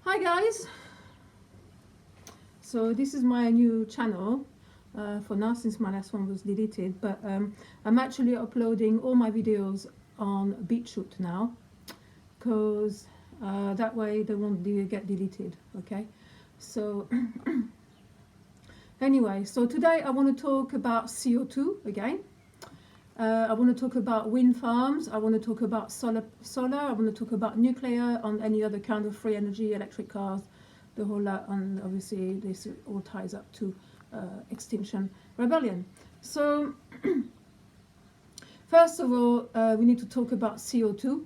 Hi guys, so this is my new channel for now since my last one was deleted, but I'm actually uploading all my videos on BitChute now because that way they won't get deleted. Okay, so anyway, so today I want to talk about CO2 again. I want to talk about wind farms, I want to talk about solar, I want to talk about nuclear and any other kind of free energy, electric cars, the whole lot, and obviously this all ties up to Extinction Rebellion. So first of all, we need to talk about CO2.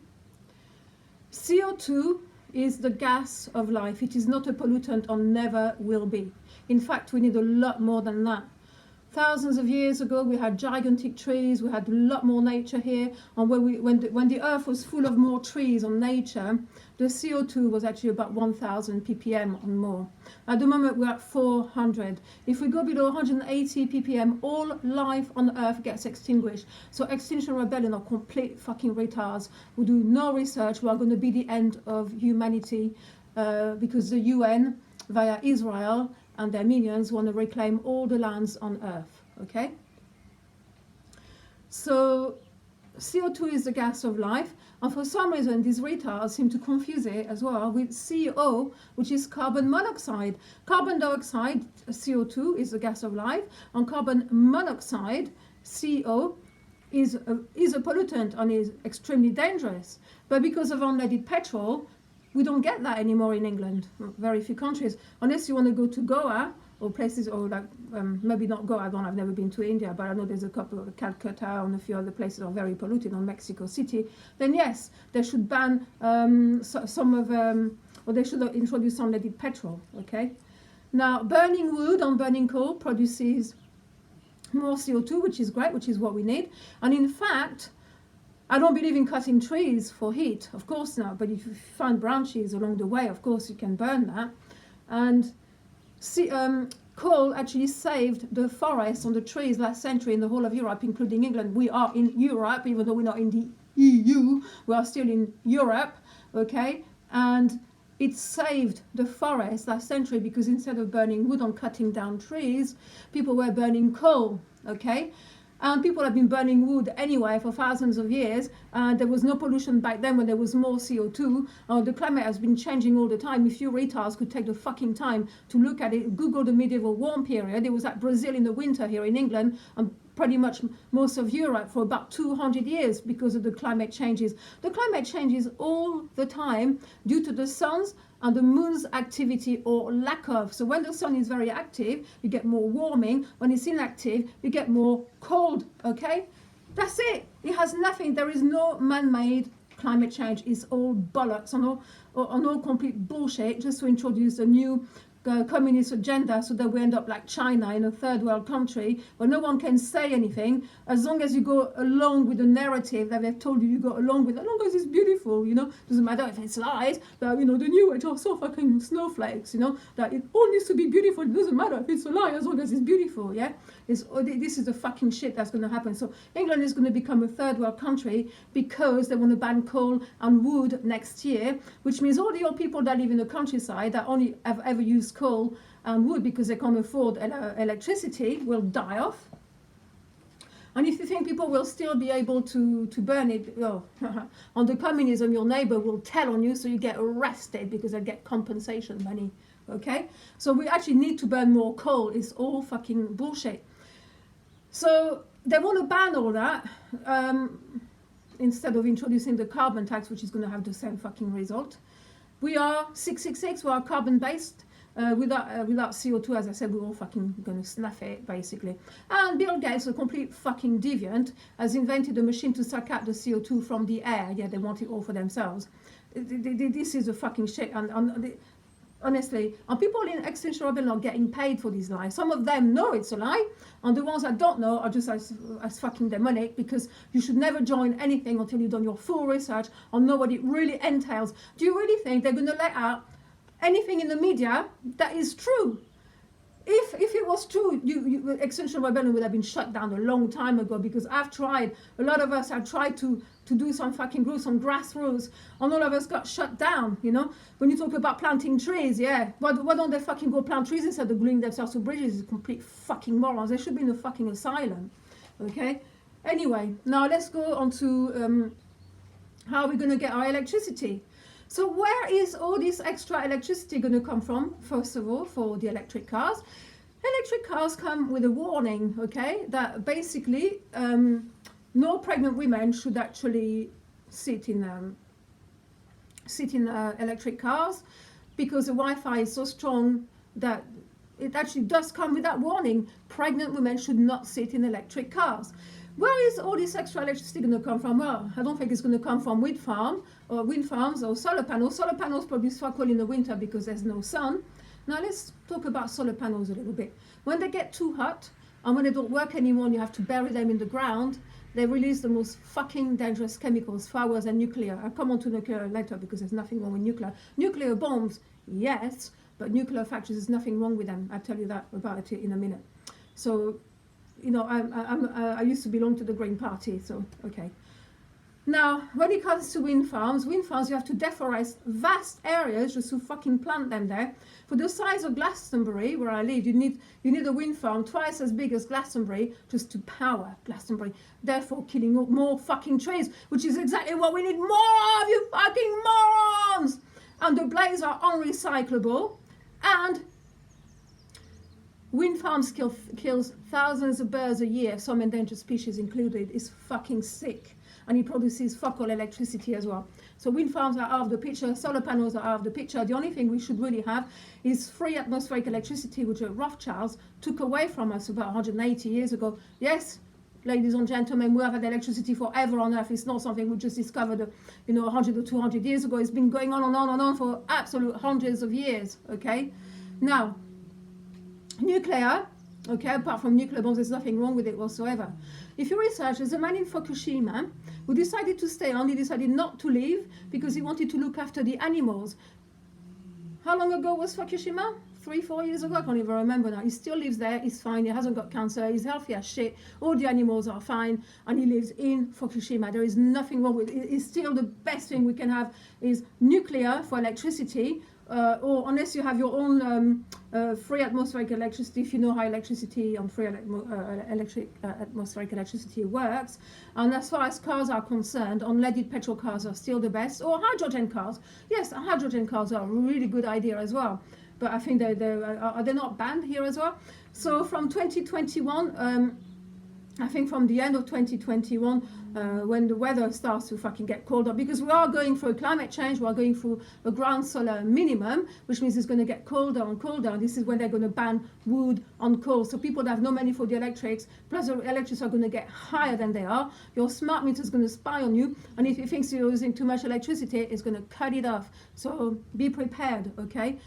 CO2 is the gas of life. It is not a pollutant and never will be. In fact, we need a lot more than that. Thousands of years ago, we had gigantic trees, we had a lot more nature here, and when the earth was full of more trees and nature, the CO2 was actually about 1000 ppm and more. At the moment, we're at 400. If we go below 180 ppm, all life on earth gets extinguished. So Extinction Rebellion are complete fucking retards who do no research, who are going to be the end of humanity because the UN, via Israel, and their minions want to reclaim all the lands on earth. Okay, so CO2 is the gas of life, and for some reason these retards seem to confuse it as well with CO, which is carbon monoxide. Carbon dioxide, CO2, is the gas of life, and carbon monoxide, CO, is a pollutant and is extremely dangerous. But because of unleaded petrol, we don't get that anymore in England, very few countries, unless you want to go to Goa or places, or like, maybe not Goa, I've never been to India, but I know there's a couple of Calcutta and a few other places that are very polluted, or Mexico City. Then yes, they should ban or they should introduce unleaded petrol, okay? Now, burning wood and burning coal produces more CO2, which is great, which is what we need. And in fact, I don't believe in cutting trees for heat, of course not, but if you find branches along the way, of course you can burn that. And coal actually saved the forests and the trees last century in the whole of Europe, including England. We are in Europe, even though we're not in the EU, we are still in Europe, okay? And it saved the forest last century because instead of burning wood and cutting down trees, people were burning coal, okay? And people have been burning wood anyway for thousands of years. There was no pollution back then when there was more CO2. The climate has been changing all the time. If you retards could take the fucking time to look at it, Google the medieval warm period. It was like Brazil in the winter here in England, and pretty much most of Europe for about 200 years because of the climate changes. The climate changes all the time due to the sun's and the moon's activity or lack of. So when the sun is very active, you get more warming. When it's inactive, you get more cold, okay? That's it. It has nothing. There is no man-made climate change. It's all bollocks and all complete bullshit just to introduce a new communist agenda so that we end up like China in a third world country where no one can say anything as long as you go along with the narrative that they've told you go along with, as long as it's beautiful, you know, doesn't matter if it's lies, but you know, the new age are so fucking snowflakes, you know, that it all needs to be beautiful, it doesn't matter if it's a lie as long as it's beautiful, yeah? This is the fucking shit that's going to happen. So England is going to become a third world country because they want to ban coal and wood next year, which means all the old people that live in the countryside that only have ever used coal and wood because they can't afford electricity will die off. And if you think people will still be able to burn it, well, under communism, your neighbor will tell on you, so you get arrested because they get compensation money. Okay? So we actually need to burn more coal. It's all fucking bullshit. So they want to ban all that instead of introducing the carbon tax, which is going to have the same fucking result. We are 666, we are carbon based. Without CO2, as I said, we're all fucking going to snuff it, basically. And Bill Gates, a complete fucking deviant, has invented a machine to suck out the CO2 from the air. Yeah, they want it all for themselves. This is a fucking shit. Honestly, and people in Extinction Rebellion are getting paid for these lies. Some of them know it's a lie, and the ones that don't know are just as fucking demonic, because you should never join anything until you've done your full research and know what it really entails. Do you really think they're going to let out anything in the media that is true? if it was true, Extinction Rebellion would have been shut down a long time ago, because I've tried, a lot of us have tried to do some fucking groups, some grassroots, and all of us got shut down, you know. When you talk about planting trees, yeah, why don't they fucking go plant trees instead of gluing themselves to bridges? It's complete fucking morons. They should be in a fucking asylum, okay? Anyway, now let's go on to how we're going to get our electricity. So where is all this extra electricity going to come from, first of all, for the electric cars? Electric cars come with a warning, okay, that basically no pregnant women should actually sit in electric cars, because the Wi-Fi is so strong that it actually does come with that warning. Pregnant women should not sit in electric cars. Where is all this extra electricity going to come from? Well, I don't think it's going to come from wind farms or solar panels. Solar panels produce fuck all in the winter because there's no sun. Now let's talk about solar panels a little bit. When they get too hot and when they don't work anymore and you have to bury them in the ground, they release the most fucking dangerous chemicals, far worse than nuclear. I'll come on to nuclear later because there's nothing wrong with nuclear. Nuclear bombs, yes, but nuclear factories, there's nothing wrong with them. I'll tell you that about it in a minute. So, you know, I used to belong to the Green Party, so okay. Now, when it comes to wind farms, you have to deforest vast areas just to fucking plant them there. For the size of Glastonbury, where I live, you need a wind farm twice as big as Glastonbury just to power Glastonbury, therefore killing more fucking trees, which is exactly what we need more of, you fucking morons! And the blades are unrecyclable, and wind farms kills thousands of birds a year, some endangered species included. It's fucking sick. And it produces fuck all electricity as well. So wind farms are out of the picture, solar panels are out of the picture. The only thing we should really have is free atmospheric electricity, which the Rothschilds took away from us about 180 years ago. Yes, ladies and gentlemen, we have had electricity forever on Earth. It's not something we just discovered, 100 or 200 years ago. It's been going on and on and on for absolute hundreds of years, okay? Now, nuclear, okay, apart from nuclear bombs, there's nothing wrong with it whatsoever. If you research, there's a man in Fukushima who decided to stay on. He decided not to leave because he wanted to look after the animals. How long ago was Fukushima? 3-4 years ago? I can't even remember now. He still lives there. He's fine. He hasn't got cancer. He's healthy as shit. All the animals are fine. And he lives in Fukushima. There is nothing wrong with it. It's still the best thing we can have is nuclear for electricity. Or unless you have your own free atmospheric electricity, if you know how electricity and free atmospheric electricity works. And as far as cars are concerned, unleaded petrol cars are still the best, or hydrogen cars. Yes, hydrogen cars are a really good idea as well. But I think are they not banned here as well? So from 2021, I think from the end of 2021, when the weather starts to fucking get colder, because we are going through a climate change, we are going through a ground solar minimum, which means it's going to get colder and colder. And this is when they're going to ban wood and coal. So people that have no money for the electrics, plus the electrics are going to get higher than they are. Your smart meter is going to spy on you. And if it thinks you're using too much electricity, it's going to cut it off. So be prepared, okay?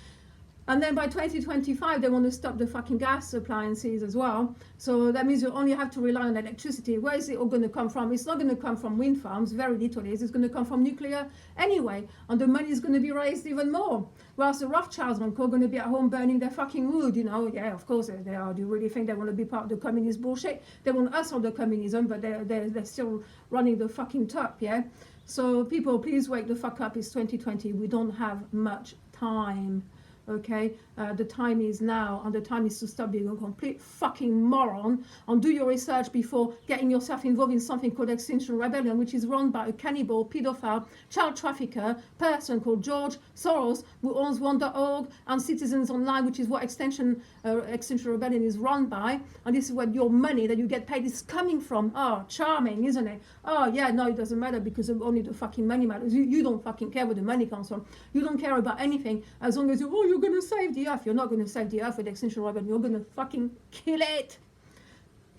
And then by 2025, they want to stop the fucking gas appliances as well. So that means you only have to rely on electricity. Where is it all going to come from? It's not going to come from wind farms, very little is. It's going to come from nuclear anyway. And the money is going to be raised even more. Whilst the Rothschilds are going to be at home burning their fucking wood, Yeah, of course they are. Do you really think they want to be part of the communist bullshit? They want us on the communism, but they're still running the fucking top, yeah? So people, please wake the fuck up. It's 2020. We don't have much time. Okay, the time is now, and the time is to stop being a complete fucking moron and do your research before getting yourself involved in something called Extinction Rebellion, which is run by a cannibal, pedophile, child trafficker person called George Soros, who owns One.org and Citizens Online, which is what Extinction Rebellion is run by. And this is where your money that you get paid is coming from. Oh, charming, isn't it? Oh, yeah, no, it doesn't matter because only the fucking money matters. You don't fucking care where the money comes from. You don't care about anything as long as you're going to save the earth. You're not going to save the earth with Extinction Rebellion. You're going to fucking kill it.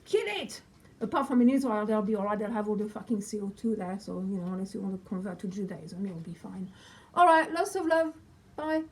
Kill it. Apart from in Israel, they'll be alright. They'll have all the fucking CO2 there. So, unless you want to convert to Judaism, you'll be fine. Alright, lots of love. Bye.